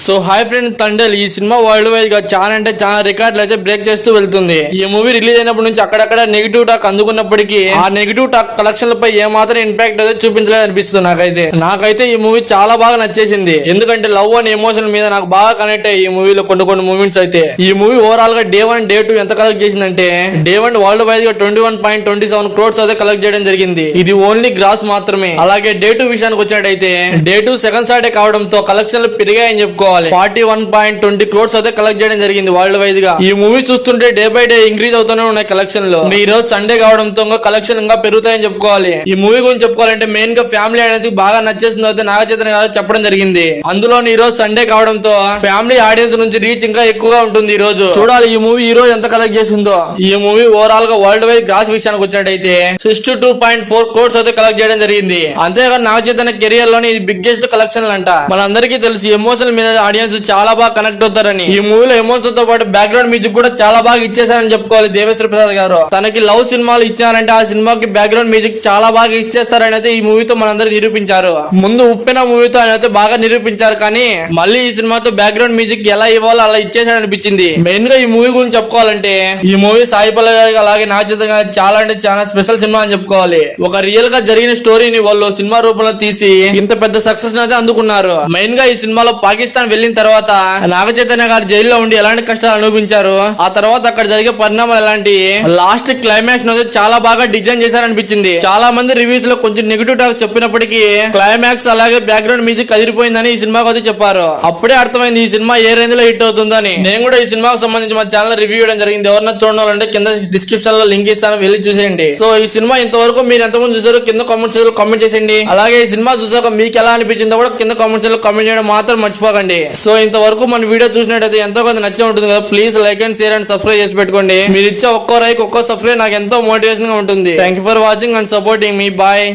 So hi friend Thandel ఈ cinema world wide గా చాలా అంటే చాలా రికార్డులు అయితే బ్రేక్ చేస్తూ వెళ్తుంది. ఈ మూవీ రిలీజ్ అయినప్పటి నుంచి అక్కడక్కడ నెగిటివ్ టాక్ అందుకున్నప్పటికీ ఆ నెగిటివ్ టాక్ కలెక్షన్ల పై ఏమాత్రం ఇంపాక్ట్ అయితే చూపించలేదు అనిపిస్తుంది. నాకైతే ఈ మూవీ చాలా బాగా నచ్చేసింది. ఎందుకంటే లవ్ అండ్ ఎమోషన్ మీద నాకు బాగా కనెక్ట్ అయ్యి ఈ మూవీలో కొన్ని మూమెంట్స్ అయితే ఈ మూవీ ఓవరాల్ గా డే 1 డే 2 ఎంత కలెక్ట్ చేసిందంటే డే 1 వరల్డ్ వైడ్ గా 21.27 crores అయితే కలెక్ట్ చేయడం జరిగింది. ఇది ఓన్లీ గ్రాస్ మాత్రమే. అలాగే డే 2 విషయానికి వచ్చినట్టయితే డే 2 సెకండ్ సాటర్డే కావడంతో కలెక్షన్లు పెరిగాయని చెప్పుకోవాలి. 41.20 crores అయితే కలెక్ట్ చేయడం జరిగింది వరల్డ్ వైడ్ గా. ఈ మూవీ చూస్తుంటే డే బై డే ఇంక్రీజ్ అవుతూనే ఉన్నాయి కలెక్షన్ లో. ఈ రోజు సండే కావడంతో కలెక్షన్ ఇంకా పెరుగుతాయని చెప్పుకోవాలి. ఈ మూవీ గురించి చెప్పుకోవాలంటే మెయిన్ గా ఫ్యామిలీ ఆడియన్స్ బాగా నచ్చేసింది అయితే నాగ చైతన్య గారు చెప్పడం జరిగింది. అందులో ఈ రోజు సండే కావడంతో ఫ్యామిలీ ఆడియన్స్ నుంచి రీచ్ ఇంకా ఎక్కువగా ఉంటుంది. ఈ రోజు చూడాలి ఈ మూవీ ఈ రోజు ఎంత కలెక్ట్ చేసిందో. ఈ మూవీ ఓవరాల్ గా వరల్డ్ వైడ్ గ్రాస్ విషయానికి వచ్చినట్టయితే 62.4 crores అయితే కలెక్ట్ చేయడం జరిగింది. అంతేగాని నాగ చైతన్య కెరియర్ లోని బిగ్గెస్ట్ కలెక్షన్ అంట. మనందరికీ తెలుసు ఎమోషనల్ మీద ఆడియన్స్ చాలా బాగా కనెక్ట్ అవుతారని. ఈ మూవీలో ఎమోషన్ తో పాటు బ్యాక్గ్రౌండ్ మ్యూజిక్ కూడా చాలా బాగా ఇచ్చేసారని చెప్పుకోవాలి. దేవేశ్వర ప్రసాద్ గారు తనకి లవ్ సినిమాలు ఇచ్చారంటే ఆ సినిమాకి బ్యాక్గ్రౌండ్ మ్యూజిక్ చాలా బాగా ఇచ్చేస్తారని అయితే ఈ మూవీతో మనందరూ నిరూపించారు. ముందు ఉప్పెన మూవీతో ఆయన అయితే బాగా నిరూపించారు. కానీ మళ్ళీ ఈ సినిమాతో బ్యాక్గ్రౌండ్ మ్యూజిక్ ఎలా ఇవ్వాలో అలా ఇచ్చేసాడు అనిపించింది. మెయిన్ గా ఈ మూవీ గురించి చెప్పుకోవాలంటే ఈ మూవీ సాయి పల్లవి గారికి అలాగే నాగచైతన్య గారికి చాలా అంటే చాలా స్పెషల్ సినిమా అని చెప్పుకోవాలి. ఒక రియల్ గా జరిగిన స్టోరీని వాళ్ళు సినిమా రూపంలో తీసి ఇంత పెద్ద సక్సెస్ అయితే అందుకున్నారు. మెయిన్ గా ఈ సినిమాలో పాకిస్తాన్ వెళ్లిన తర్వాత నాగ చైతన్య గారు జైల్లో ఉండి ఎలాంటి కష్టాలు అనుభవించారు, ఆ తర్వాత అక్కడ జరిగే పరిణామాలు ఎలాంటి, లాస్ట్ క్లైమాక్స్ చాలా బాగా డిజైన్ చేశారనిపించింది. చాలా మంది రివ్యూస్ లో కొంచెం నెగిటివ్ టాక్ చెప్పినప్పటికీ క్లైమాక్స్ అలాగే బ్యాక్గ్రౌండ్ మ్యూజిక్ అదిరిపోయిందని ఈ సినిమాకి అయితే చెప్పారు. అప్పుడే అర్థమైంది ఈ సినిమా ఏ రేంజ్ లో హిట్ అవుతుందని. నేను కూడా ఈ సినిమాకి సంబంధించి మా ఛానల్ రివ్యూ చేయడం జరిగింది. ఎవరన్నా చూడాలంటే కింద డిస్క్రిప్షన్ లో లింక్ ఇస్తాను, వెళ్ళి చూసేయండి. సో ఈ సినిమా ఇంతవరకు మీరు ఎంతమంది చూసారో కింద కామెంట్స్ లో కామెంట్ చేసేయండి. అలాగే ఈ సినిమా చూసాక మీకు ఎలా అనిపించిందో కూడా కింద కామెంట్స్ లో కామెంట్ చేయడం మాత్రం మర్చిపోకండి. సో ఇంతవరకు మన వీడియో చూసినట్టయితే ఎంతో కొంత నచ్చే ఉంటుంది కదా. Please like and share and subscribe చేసి పెట్టుకోండి. మీరు ఇచ్చే ఒక్కో లైక్ ఒక్కో సబ్స్క్రైబ్ నాకు ఎంతో మోటివేషన్ గా ఉంటుంది. Thank you for watching and supporting మీ. బాయ్.